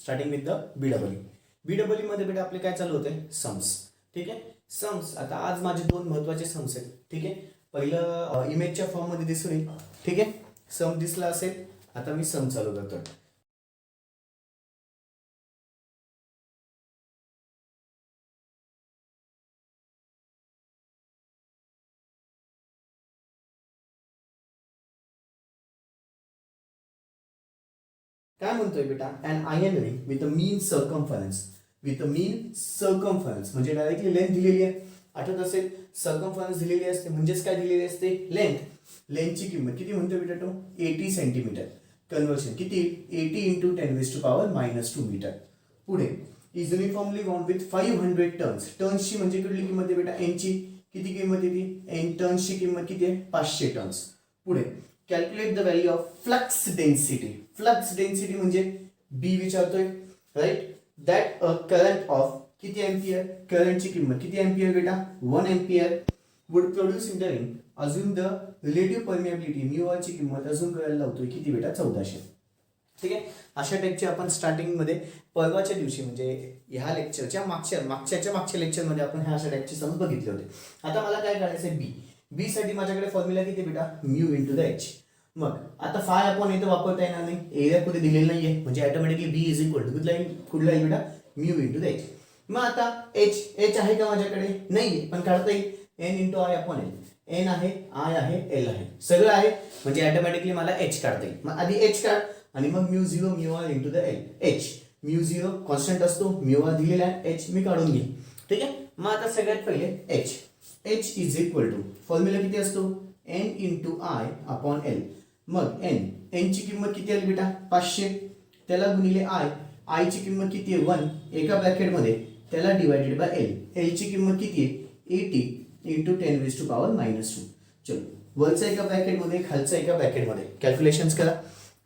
Starting with the BEE मध्ये बेटा आपले काय चालू होते सम्स. ठीक आहे, सम्स. आता आज माझे दोन महत्वाचे सम्स आहेत. ठीक आहे, पहिलं इमेजच्या फॉर्म मध्ये दिसून येईल. ठीक आहे, सम दिसला असेल. आता मी सम चालू करतोय. काय म्हणतोय बेटा, an iron ring with a mean circumference. म्हणजे डायरेक्टली लेंथ दिलेली आहे. आठवत असेल सर्कम्फरन्स दिलेली असते म्हणजेच काय दिलेली असते, लेंथची किंमत किती म्हणतोय बेटा तो 80 सेंटीमीटर. कन्व्हर्शन किती 80 इंटू 10⁻⁻² मीटर. पुढे is uniformly bound with 500 turns. टर्न्सची म्हणजे कुठली किंमत आहे बेटा, एनची किती किंमत येते, एन टर्न्सची किंमत किती आहे 500 टर्न्स. पुढे calculate the value of flux density म्हणजे बी विचारतोय, right. That a current of किती एम्पियर, करंटची किंमत किती एम्पियर बेटा 1 ampere would produce in the ring. अजून द रिलेटिव्ह परमिएबिलिटी म्यू ची किंमत अजून करायला लावतोय किती बेटा 1400. ठीक आहे, अशा टाईपचे आपण स्टार्टिंग मध्ये परवाच्या दिवशी म्हणजे ह्या लेक्चरच्या मागच्या लेक्चरमध्ये आपण ह्या अशा टाईपचे सम बघितले होते. आता मला काय करायचं बी साठी माझ्याकडे फॉर्म्युला किती बेटा म्यू इंटू द एच. मग आता फाय आपण इथं वापरता येणार नाही, एरिया कुठे दिलेला नाहीये म्हणजे automatically B is equal to कुठला येईल बेटा म्यू इंटू द एच. मग आता एच आहे का माझ्याकडे, नाहीये, पण काढता येईल N into I upon L. N आहे, आय आहे, एल आहे, सगळं आहे म्हणजे ऑटोमॅटिकली मला एच काढता येईल. मग आधी एच काढ आणि मग mu zero mu R into the L. H mu zero constant असतो, म्यू आर दिलेला आहे, एच मी काढून घेईन. ठीक आहे, मग आता सगळ्यात पहिले H is equal to formula किती असतो N into I upon L. मग एन ची किंमत किती आली बेटा 500, त्याला गुणिले आय ची किंमत किती आहे 1 एका ब्रॅकेटमध्ये, त्याला डिवायडेड बाय एल ची किंमत किती आहे 80 इंटू 10⁻⁻². चलो वरचा एका ब्रॅकेटमध्ये खालचा एका ब्रॅकेटमध्ये कॅल्क्युलेशन्स करा.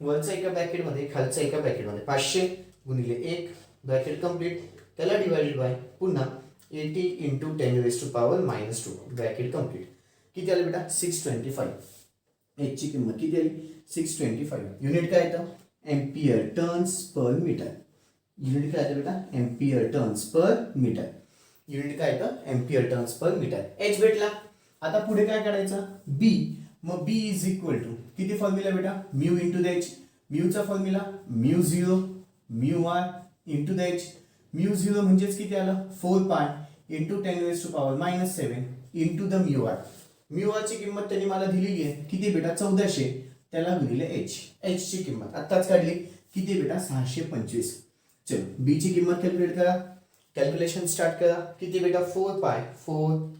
वरचा एका ब्रॅकेटमध्ये खालचा एका ब्रॅकेटमध्ये 500 गुणिले 1 ब्रॅकेट कम्प्लीट, त्याला डिवायडेड बाय पुन्हा 80 इंटू 10⁻⁻² ब्रॅकेट कम्प्लीट. किती आलं बेटा 625. एच ची किंमत किती आली 625. युनिट काय येतं ampere turns per metre. Unit काय येतं बेटा ampere turns per metre. Unit काय येतं ampere turns per metre. H भेटला. आता पुढे काय करायचं बी. मग बी इज इक्वल टू किती फॉर्म्युला बेटा म्यू इंटू द एच. म्यूचा formula mu zero mu R into the H. Mu zero म्हणजेच किती आलं 4 pi into 10⁻⁻⁷ into the mu R. Mu R ची किंमत त्यांनी मला दिलेली आहे किती बेटा 1400, त्याला गुणिले एच ची किंमत आत्ताच काढली किती बेटा 625. चलो बी ची किंमत कॅल्क्युलेट करा. कॅल्क्युलेशन स्टार्ट करा. किती बेटा 4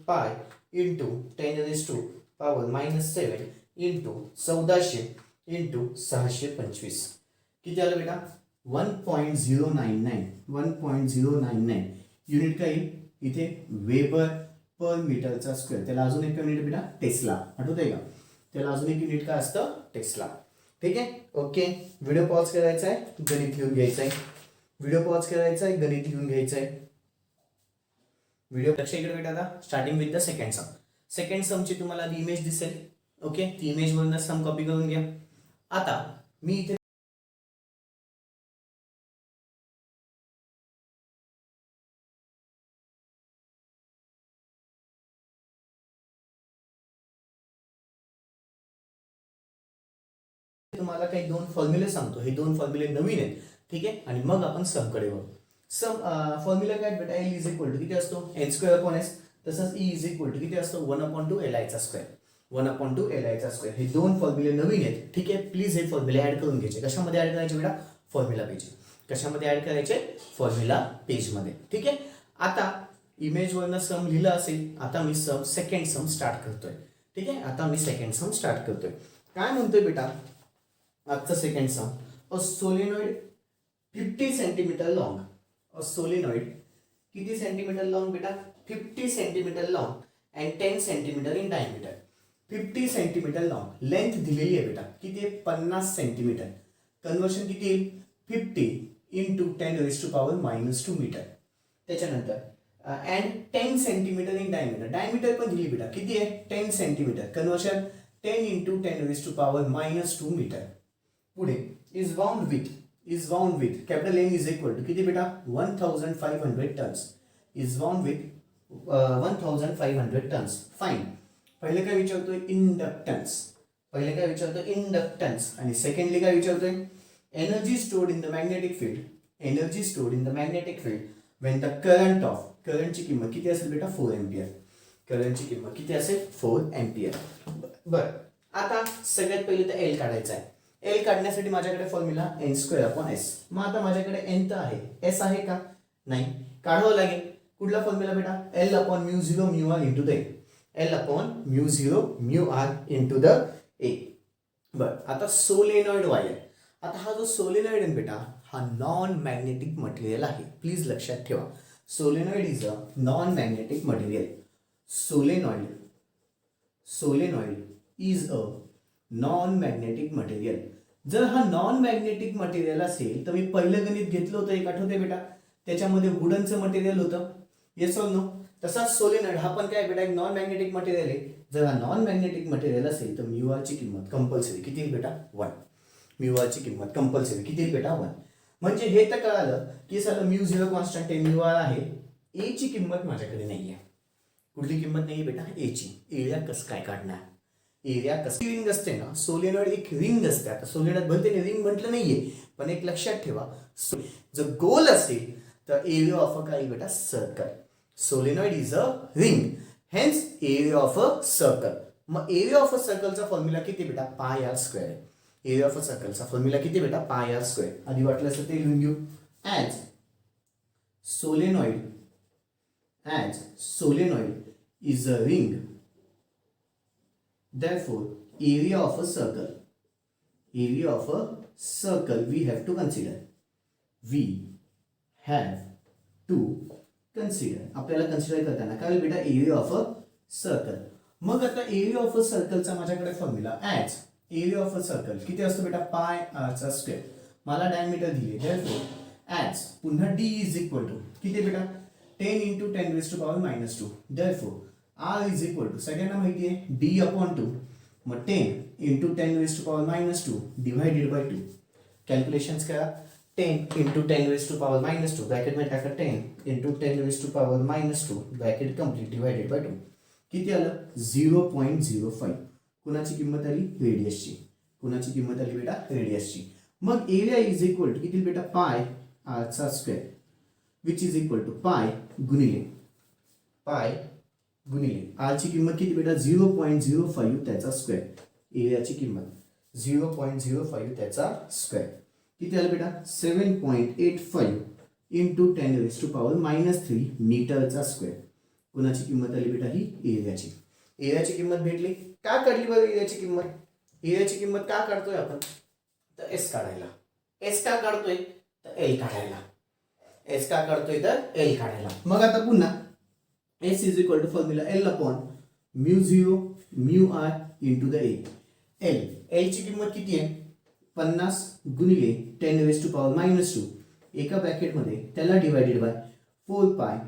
पाय इंटू 10⁻⁻⁷ इंटू 1400 इंटू 625. किती आलं बेटा 1.099. युनिट काय इथे वेबर पर मीटरचा स्क्वेअर. त्याला अजून एक युनिट बेटा टेस्ला. आठवत आहे का, त्याला अजून एक युनिट काय असतं टेस्ला. ठीक आहे, ओके. व्हिडिओ पॉज करायचा आहे, गणित लिहून घ्यायचं आहे. गणित लिहून घ्यायचं आहे. व्हिडिओ लक्ष इकडे बेटा. आता स्टार्टिंग विथ द सेकंड समची तुम्हाला आधी इमेज दिसेल. ओके, ती इमेज वरून सम कॉपी करून घ्या. आता मी इथे तुम्हाला काही दोन फॉर्म्युले सांगतो. हे दोन फॉर्म्युले नवीन आहेत. ठीक आहे, आणि मग आपण सम कडे वळू. सम फॉर्म्युला काय बेटा एल इज इक्वल टू किती असतो एन स्क्वेअर अपॉन एस. तसंच ई इज इक्वल टू किती असतो 1/2 LI चा स्क्वेअर. 1/2 LI चा स्क्वेअर. हे दोन फॉर्म्युले नवीन आहेत. ठीक आहे, प्लीज हे फॉर्म्युले ऍड करून घ्यायचे. कशामध्ये ऍड करायचे बेटा फॉर्म्युला पेज. कशामध्ये ऍड करायचे फॉर्म्युला पेज मध्ये. ठीक आहे, आता इमेज वरनं सम लिहिलं असेल. आता मी सेकंड सम स्टार्ट करतोय. ठीक आहे, आता मी सेकंड सम स्टार्ट करतोय. काय म्हणतोय बेटा आजचा second some. A solenoid 50 centimetre long. A solenoid किती सेंटीमीटर लॉन्ग बेटा 50 centimetre long and 10 centimetre in diameter. 50 centimetre long length दिलेली आहे बेटा किती आहे 50 सेंटीमीटर. कन्वर्शन किती येईल 50 इंटू 10⁻⁻² मीटर. त्याच्यानंतर and 10 centimetre in diameter. Diameter पण दिली बेटा किती आहे 10 सेंटीमीटर. Conversion 10 into 10⁻⁻² metre. पुढे is bound with is wound with capital N is equal to किती बेटा 1500 tons is wound with 1500 tons. Fine. पहिले काय विचारतोय इंडक्टन्स. पहिले काय विचारतोय इंडक्टन्स आणि सेकंडली काय विचारतोय energy stored in the magnetic field. Energy stored in the magnetic field when the current of करंटची किंमत किती असेल बेटा 4 एम्पियर. करंटची किंमत किती असेल 4 एम्पियर. बरं आता सगळ्यात पहिले तर एल काढायचा आहे. एल काढण्यासाठी माझ्याकडे formula N square upon S. मग आता माझ्याकडे एन तर आहे, एस आहे का नाही, काढावं लागेल. कुठला फॉर्म्युला बेटा L upon mu zero mu R into the A. L upon mu zero mu R into the A. बरं आता सोलेनॉइड वायर. आता हा जो सोलेनॉइड आहे बेटा हा नॉन मॅग्नेटिक मटेरियल आहे. प्लीज लक्षात ठेवा solenoid is a non magnetic material. Solenoid is a non magnetic material. जर हा नॉन मॅग्नेटिक मटेरियल असेल तर मी पहिलं गणित घेतलं होतं एक आठवते बेटा, त्याच्यामध्ये वुडनचं मटेरियल होतं. Yes or no. तसाच सोलेनॉइड हा पण काय बेटा एक नॉन मॅग्नेटिक मटेरियल आहे. जर हा नॉन मॅग्नेटिक मटेरियल असेल तर म्यू आर ची किंमत कंपल्सरी किती येईल बेटा 1. म्यू आर ची किंमत कंपल्सरी किती येईल बेटा 1. म्हणजे हे तर कळालं की साला म्यू झिरो कॉन्स्टंट आहे, म्यू आर आहे. ए ची किंमत माझ्याकडे नाही आहे. कुठली किंमत नाही बेटा ए ची. एरिया कसं काय काढणार, एरिया कसं रिंग असते ना, सोलेनॉइड एक रिंग असते. आता सोलेनॉइड भलते रिंग म्हटलं नाहीये पण एक लक्षात ठेवा जर गोल असेल तर एरिया ऑफ अ काय बेटा circle. Solenoid is a ring hence area of a circle. मग एरिया ऑफ अ सर्कलचा फॉर्म्युला किती बेटा pi R square. Area of a सर्कलचा फॉर्म्युला किती बेटा पाय आर स्क्वेअर. आधी वाटलं असं ते लिहून घेऊ. As solenoid is a ring therefore area of a circle we have to consider आपल्याला कन्सिडर करताना काय बेटा एरिया ऑफ अ सर्कल. मग आता एरिया ऑफ अ सर्कलचा माझ्याकडे formula as area of a circle किती असतो बेटा पाय आरचा स्क्वेअर. मला डायमीटर दिले therefore ॲज पुन्हा d इज इक्वल टू किती बेटा 10 into 10 raised to power minus 2. therefore R is equal to सगळ्यांना माहिती आहे d upon 2. मग 10 into 10 raised to power minus 2 divided by 2. Calculations करा. 10 into 10 raised to power minus 2 bracket मध्ये टाका 10 into 10 raised to power minus 2 bracket complete divided bye 2. किती आलं 0.05. कुणाची किंमत आली रेडियसची. कुणाची किंमत आली बेटा रेडियसची. मग एरिया इज इक्वल टू किती बेटा पाय आरचा square which is equal to pi R ची किंमत किती बेटा 0.05 त्याचा स्क्वेअर. एरियाची किंमत 0.05 त्याचा स्क्वेअर किती आलं बेटा 7.85 into 10 raised to power minus 3 मीटरचा स्क्वेअर. कुणाची किंमत आली बेटा ही एरियाची. एरियाची किंमत भेटली. का काढली बरं एरियाची किंमत. एरियाची किंमत का काढतोय आपण तर एस काढायला. एस का काढतोय तर एल काढायला. एस का काढतोय तर एल काढायला. मग आता पुन्हा S is equal to formula L upon mu zero mu R into the A. L ची किंमत किती आहे 50 गुणिले 10 raised to power minus 2 एका ब्रॅकेटमध्ये त्याला divided by 4 pi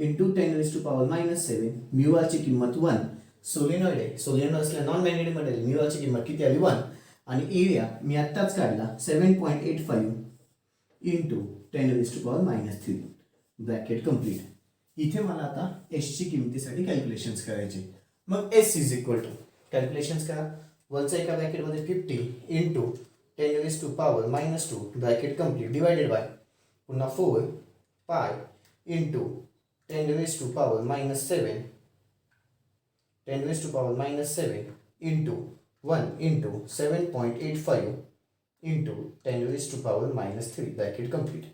into 10 raised to power minus 7. Mu R ची किंमत 1. सोलेनॉइड आहे. सोलेनॉइड असल्या non magnetic material mu R ची किंमत किती आली 1. आणि एरिया मी आत्ताच काढला 7.85 into 10 raised to power minus 3 bracket complete. इथे मला आता एस ची किमतीसाठी कॅल्क्युलेशन्स करायचे. मग S is equal to calculations करा. वरचा एका ब्रॅकेटमध्ये 50 into 10 raised to power minus 2 bracket complete divided by पुन्हा 4 pi into 10 raised to power minus 7 10 raised to power minus 7 into 1 into 7.85 into 10 raised to power minus 3 bracket complete.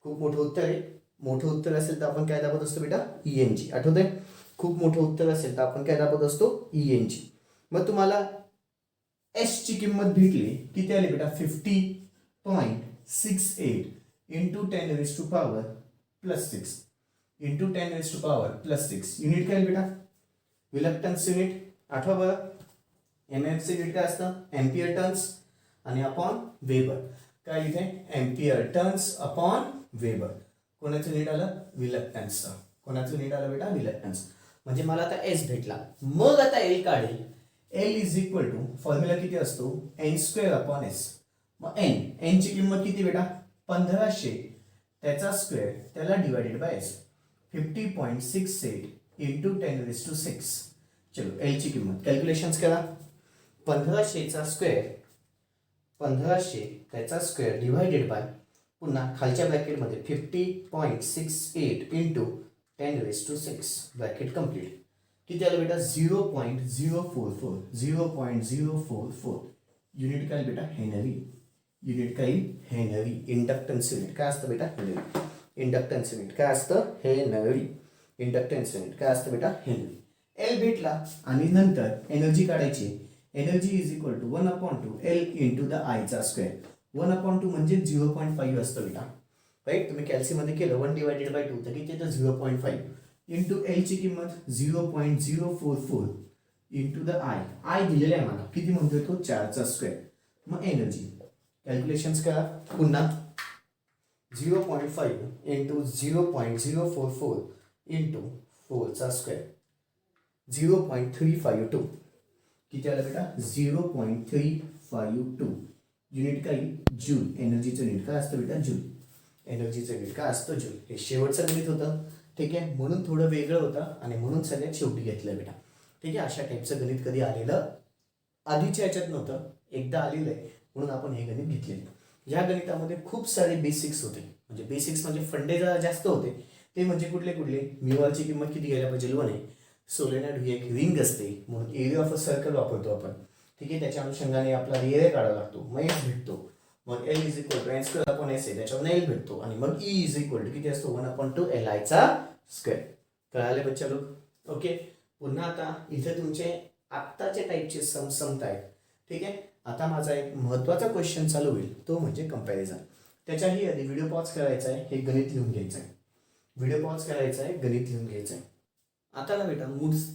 खूप मोठं उत्तर आहे. मोठं उत्तर असेल तर आपण काय दाबत असतो बेटा ENG. आठवतंय खूप मोठं उत्तर असेल तर आपण काय दाबत असतो ENG. मग तुम्हाला एस ची किंमत भेटली किती आली बेटा 50.68 into 10 raised to power plus 6 into 10 raised to power plus 6. Unit काय बेटा विलक्टन्स युनिट. आठवा बरं MMC युनिट काय असतं एम्पियर टर्न्स आणि अपॉन वेबर. काय इथे एम्पियर टर्न्स अपॉन वेबर. कोणाचं युनिट आलं विलक्टन्सचं. कोणाचं युनिट आलं बेटा विलक्टन्स. म्हणजे मला आता एस भेटला. मग आता एल काढेल. L is equal to formula किती असतो एन स्क्वेअर अपॉन एस. मग एन ची किंमत किती बेटा 1500 त्याचा स्क्वेअर त्याला डिवाइडेड बाय एस 50.68 इंटू 10⁶. चलो एल ची किंमत कॅल्क्युलेशन्स करा. 1500 चा स्क्वेअर 1500 त्याचा स्क्वेअर डिवाइडेड बाय पुन्हा खालच्या ब्रॅकेटमध्ये 50.68 इंटू 10⁶. Bracket complete. किती आलं बेटा 0.044 0.044 युनिट काय बेटा हेनरी. युनिट काय हेनरी. इंडक्टन्स युनिट काय असतं बेटा हेनरी. इंडक्टन्स युनिट काय असतं हेनरी. इंडक्टन्स युनिट काय असतं बेटा हेनरी. एल भेटला आणि नंतर एनर्जी काढायची. Energy is equal to 1/2 L into the I चा स्क्वेअर. 1/2 म्हणजे 0.5 असतं बेटा राईट. तुम्ही कॅल्सीमध्ये केलं 1 डिवायडेड बाय 2 तर किती येतं 0.5 इंटू एल ची किंमत 0.044 इंटू द आय. आय दिलेला आहे मला किती म्हणतोय तो 4 चा स्क्वेअर. मग एनर्जी कॅल्क्युलेशन्स करा पुन्हा 0.5 इंटू 0.044 इंटू 4 चा स्क्वेअर 0.352. किती आलं बेटा 0.352 युनिट काय जूल. एनर्जीचं युनिट काय असतं बेटा जूल. एनर्जीचं युनिट काय असतं जूल. हे शेवटचं गणित होतं ठीक आहे म्हणून थोडं वेगळं होतं आणि म्हणून सगळ्यात शेवटी घेतलं बेटा ठीक आहे. अशा टाईपचं गणित कधी आलेलं आधीच्या याच्यात नव्हतं एकदा आलेलं आहे म्हणून आपण हे गणित घेतलेलं. या गणितामध्ये खूप सारे बेसिक्स होते म्हणजे बेसिक्स म्हणजे फंडे जरा जास्त होते. ते म्हणजे कुठले कुठले म्युआरची किंमत किती घ्यायला पाहिजे 1 आहे. सोलेनॉइड ही एक रिंग असते म्हणून एरिया ऑफ अ सर्कल वापरतो आपण ठीक आहे. त्याच्या अनुषंगाने आपला एरिया काढावा लागतो मग एस भेटतो. मग L is equal to N square upon S आहे त्याच्यावर एल भेटतो आणि मग ई इज इक्वल टू किती असतो 1/2 एल आय चा स्क्वेअर. कळाले बच्चा लोक ओके. पुन्हा आता इथे तुमचे आत्ताच्या टाईपचे सम संपत आहेत ठीक आहे. आता माझा एक महत्त्वाचा क्वेश्चन चालू होईल तो म्हणजे कंपॅरिझन. त्याच्याही आधी व्हिडिओ पॉज करायचा आहे हे गणित लिहून घ्यायचं आहे. व्हिडिओ पॉज करायचा आहे गणित लिहून घ्यायचं आहे. आता ना बेटा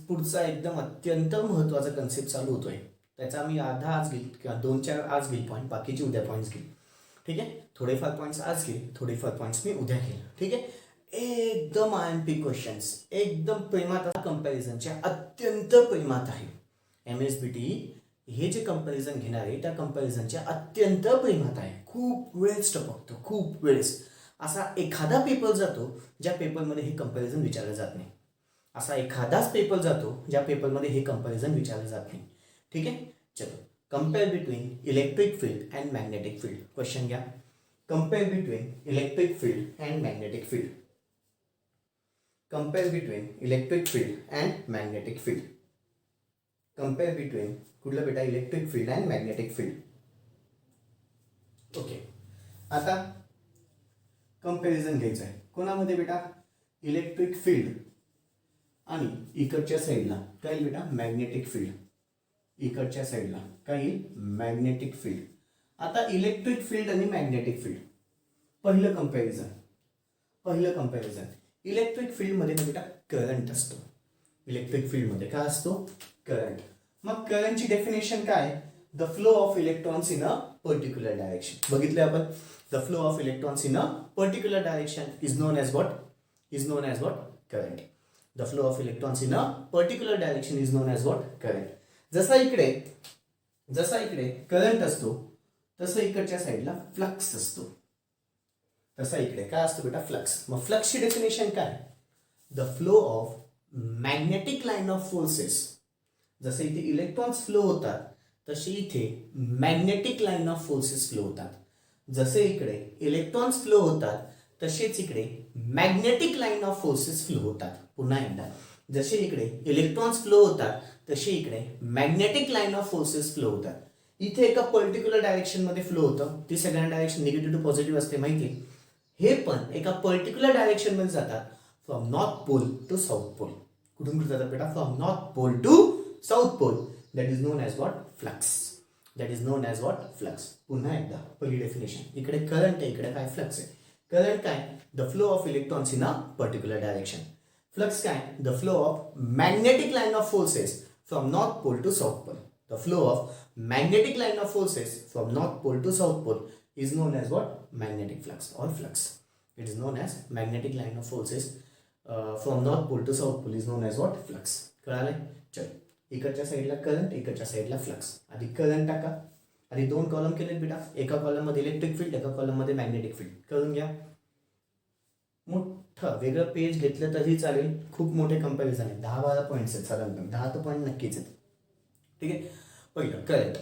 पुढचा एकदम अत्यंत महत्त्वाचा कन्सेप्ट चालू होतोय. त्याचा मी आधा आज घेईल किंवा 2-4 आज घेईल पॉईंट बाकीचे उद्या पॉईंट्स घेईल ठीक आहे. थोडेफार पॉईंट्स आज घेईल थोडेफार पॉईंट्स मी उद्या घेईल ठीक आहे. एकदम IMP क्वेश्चन्स एकदम प्रेमात कंपॅरिझनच्या अत्यंत प्रेमात आहे. MSBT हे जे कंपॅरिझन घेणार आहे त्या कंपॅरिझनच्या अत्यंत प्रेमात आहे. खूप वेळेस टपकतो खूप वेळेस. असा एखादा पेपर जातो ज्या पेपरमध्ये हे कंपॅरिझन विचारलं जात नाही. असा एखादाच पेपर जातो ज्या पेपरमध्ये हे कंपॅरिझन विचारलं जात नाही ठीक आहे. चलो compare between electric field and magnetic field. Question घ्या. Compare between electric field and magnetic field. Compare between electric field and magnetic field. Compare between कुठलं बेटा electric field and magnetic field. Okay. आता कंपॅरिझन घ्यायचं आहे कोणामध्ये बेटा electric field आणि इकडच्या साईडला काय येईल बेटा मॅग्नेटिक फील्ड. इकडच्या साईडला काय येईल मॅग्नेटिक फील्ड. आता इलेक्ट्रिक फील्ड आणि मॅग्नेटिक फील्ड पहिलं कंपॅरिझन इलेक्ट्रिक फील्डमध्ये ना बेटा करंट असतो. इलेक्ट्रिक फील्डमध्ये काय असतो करंट. मग करंटची डेफिनेशन काय the flow of electrons in a particular direction. बघितलं आपण the flow of electrons in a particular direction is known as what current. The flow of electrons in a particular direction is known as what current. जसा इकडे current असतो तसं इकडच्या साईडला flux असतो. तसा इकडे काय असतो बेटा फ्लक्स. मग फ्लक्सची डेफिनेशन काय the flow of magnetic line of forces. जसे इथे इलेक्ट्रॉन्स फ्लो होतात तसे इथे magnetic line of forces flow होतात. जसे इकडे इलेक्ट्रॉन्स फ्लो होतात तसेच इकडे magnetic line of forces flow होतात. पुन्हा एकदा जसे इकडे इलेक्ट्रॉन्स फ्लो होतात तसे इकडे magnetic line of forces flow होतात. इथे एका पर्टिक्युलर डायरेक्शन मध्ये फ्लो होतं ती सगळ्यांना डायरेक्शन निगेटिव्ह टू पॉझिटिव्ह असते माहिती. हे पण एका पर्टिक्युलर डायरेक्शन मध्ये जातात from north pole to south pole. कुठून कुठे जातात बेटा from north pole to south pole. That is known as what flux. पुन्हा एकदा पहिली डेफिनेशन इकडे करंट आहे इकडे काय फ्लक्स आहे. करंट काय the flow of electrons in a particular direction. Flux काय the flow of magnetic line of forces from north pole to south pole. The flow of magnetic line of forces from north pole to south pole is known as what magnetic flux or flux. It is known as magnetic line of forces from north pole to south pole is known as what flux. कळाले. चल इकडच्या साईडला current इकडच्या साईडला flux. आधी current टाका आणि 2 column केलेत बेटा. एका कॉलममध्ये इलेक्ट्रिक फील्ड, एका कॉलममध्ये मॅग्नेटिक फील्ड. करून घ्या. मोठं वेगळं पेज घेतलं तरी चालेल. खूप मोठे कंपॅरिझन आहे. 10-12 पॉईंट्स आहेत साधारणतः. 10 तर पॉईंट नक्कीच आहेत. ठीक आहे. पहिलं करंट.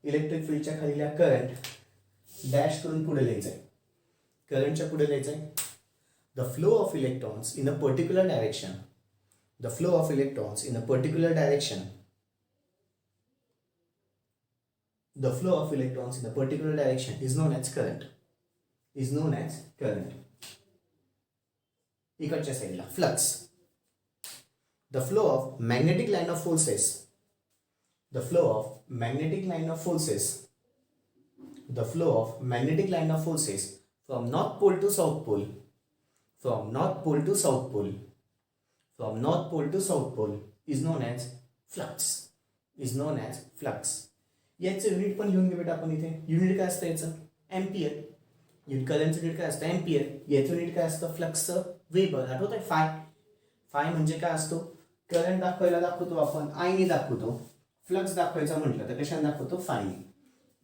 इलेक्ट्रिक फील्डच्या खालीला करंट डॅश करून पुढे लिहायचं आहे. करंटच्या पुढे लिहायचं आहे the flow of electrons in a particular direction. The flow of electrons in a particular direction. The flow of electrons in a particular direction is known as current. Is known as current. इकडच्या साईडला flux. The flow of magnetic line of forces. The flow of magnetic line of forces. The flow of magnetic line of forces from north pole to south pole. From north pole to south pole. From north pole to south pole is known as flux. Is known as flux. याचं unit पण लिहून घे बेटा आपण इथे. Unit काय असतं याचं? एम्पियर. करंटचं युनिट काय असतं? एम्पियर. याचं युनिट काय असतं? फ्लक्सचं वेबर. आठवत आहे? फाय. फाय म्हणजे काय असतो? करंट दाखवतो आपण आयने दाखवतो. फ्लक्स दाखवायचा म्हटलं तर कशाने दाखवतो? फायने.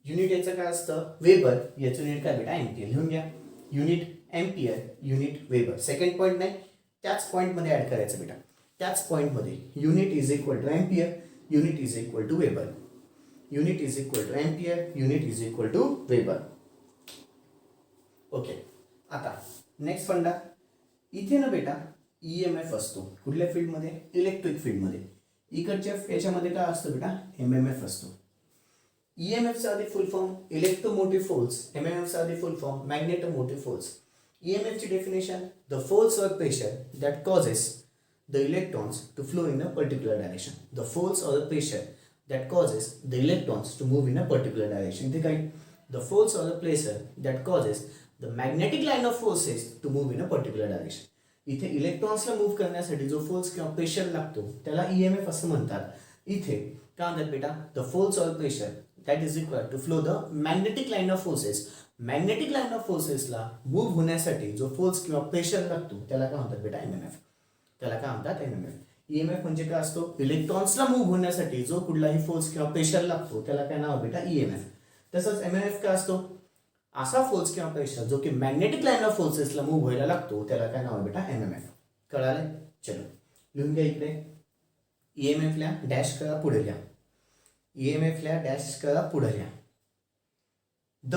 युनिट याचं काय असतं? वेबर. याचं युनिट काय बेटा? एम्पियर. लिहून घ्या. Unit ampere, unit weber. Second point नाही, त्याच पॉईंटमध्ये ऍड करायचं बेटा. त्याच पॉईंटमध्ये unit is equal to ampere, unit is equal to weber. Unit is equal to ampere, unit is equal to weber. Okay. आता नेक्स्ट फंडा. इथे ना बेटा ईएमएफ असतो. कुठल्या फील्डमध्ये? इलेक्ट्रिक फील्डमध्ये. इकडच्या याच्यामध्ये काय असतं बेटा? एमएमएफ असतो. ईएमएफचा आधी फुल फॉर्म इलेक्ट्रोमोटिव्ह फोर्स, एमएमएफचा आधी फुल फॉर्म मॅग्नेटोमोटिव्ह फोर्स. ईएमएफची definition the force or pressure that causes the electrons to flow in a particular direction. The force or pressure that causes the electrons to move in a particular direction. इथे काय? The force or the pressure that causes the magnetic line of forces to move in a particular direction. इथे इलेक्ट्रॉन्सला move करण्यासाठी जो force किंवा pressure लागतो त्याला EMF असं म्हणतात. इथे काय म्हणतात बेटा? The force or pressure that is required to flow the magnetic line of forces. Magnetic line of फोर्सेसला मूव्ह होण्यासाठी जो फोर्स किंवा प्रेशर लागतो त्याला काय म्हणतात बेटा? एमएमएफ. त्याला काय म्हणतात? एमएमएफ. ईएमएफ म्हणजे काय असतो? इलेक्ट्रॉन्सला मूव्ह होण्यासाठी जो कुठलाही फोर्स किंवा प्रेशर लागतो त्याला काय नाव बेटा? ईएमएफ. तसंच एमएमएफ काय असतो? असा फोर्स किंवा प्रेशर जो की मॅग्नेटिक लाईन ऑफ फोर्सेसला मूव्ह व्हायला लागतो त्याला काय नाव बेटा? एमएमएफ. कळालं? चलो लिहून घ्या इकडे. ईएमएफला डॅश करा, पुढे लिहा. ईएमएफला डॅश करा, पुढे लिहा. The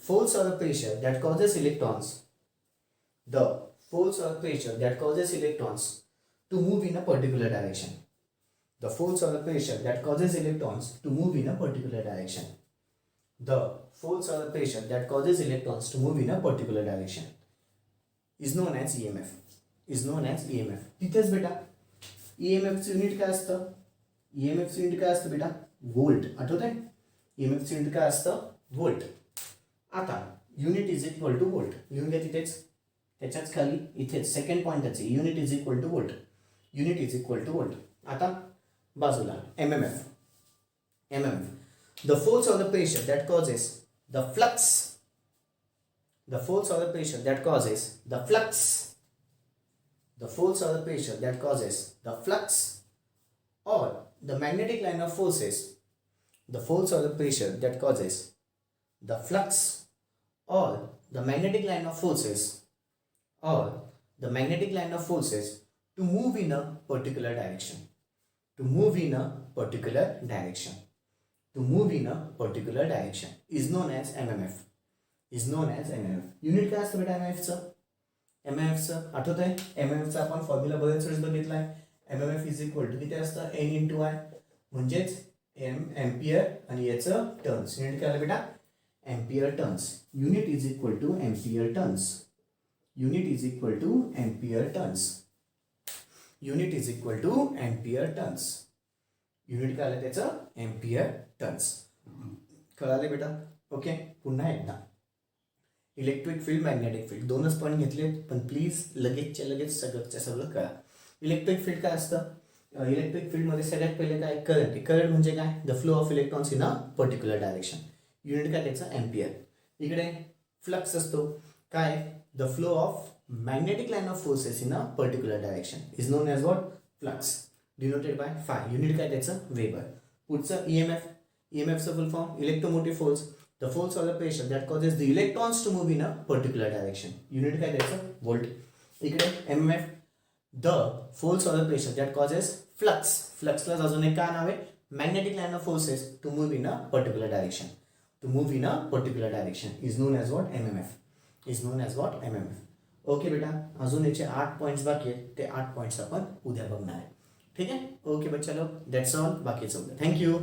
force or pressure that causes electrons. The force or pressure that causes electrons to move in a particular direction. The force or the pressure that causes electrons to move in a particular direction. The force or the pressure that causes electrons to move in a particular direction is known as EMF. Is known as EMF. तिथेच बेटा EMF चं unit काय असतं? EMF चं unit काय असतं बेटा? Volt. आठवतंय? EMF चं युनिट काय असतं? व्होल्ट. आता unit is equal to volt. लिहून घ्या तिथेच. त्याच्याच खाली इथेच सेकंड पॉईंटच आहे. Unit is equal to volt. Unit is equal to volt. आता बाजूला MMF. MMF the force of the pressure that causes the flux. The force of the pressure that causes the flux. The force of the pressure that causes the flux or the magnetic line of forces. The force or the pressure that causes the flux or the magnetic line of forces or the magnetic line of forces to move in a particular direction. To move in a particular direction. To move in a particular direction is known as MMF. Is known as MMF. Unit काय असतं बेटा MMFचं? MMFचं आठवत आहे? MMFचा आपण formula बरेच वेळेस बघितलाय. MMF is equal to किती असतं? N into I. म्हणजेच M एम्पियर आणि याचं टर्न्स. युनिट काय आलं बेटा? Ampere turns. Unit is equal to ampere turns. Unit is equal to ampere turns. Unit is equal to ampere turns. Unit काय आलं त्याचं? Ampere turns. कळालं बेटा? ओके. पुन्हा एकदा इलेक्ट्रिक फील्ड, मॅग्नेटिक फील्ड दोनच पॉईंट घेतलेत, पण प्लीज लगेचच्या लगेच सगळं कळा. इलेक्ट्रिक फील्ड काय असतं? इलेक्ट्रिक फील्डमध्ये सगळ्यात पहिले काय? करंट. करंट म्हणजे काय? The flow of electrons in a particular direction. Unit काय त्याचं? एम्पियर. इकडे फ्लक्स असतो काय? The flow of magnetic line of forces in a particular direction is known as what? Flux, denoted by phi. Unit काय त्याचं? Weber. पुढचं EMF. EMFचं full form electromotive force. The force or the pressure that causes the electrons to move in a particular direction. Unit काय द्यायचं? Volt. इकडे MMF the force or the pressure that causes flux. फ्लक्सला अजून एक काय नाव आहे? Magnetic line of forces to move in a particular direction. To move in a particular direction is known as what? MMF. Is known as what? MMF. Okay बेटा, अजून याचे 8 points बाकी आहेत, ते 8 पॉईंट्स आपण उद्या बघणार आहे. ठीक आहे. ओके बच्चा लोग, दॅट्स ऑल. बाकीचं उद्या. थँक्यू.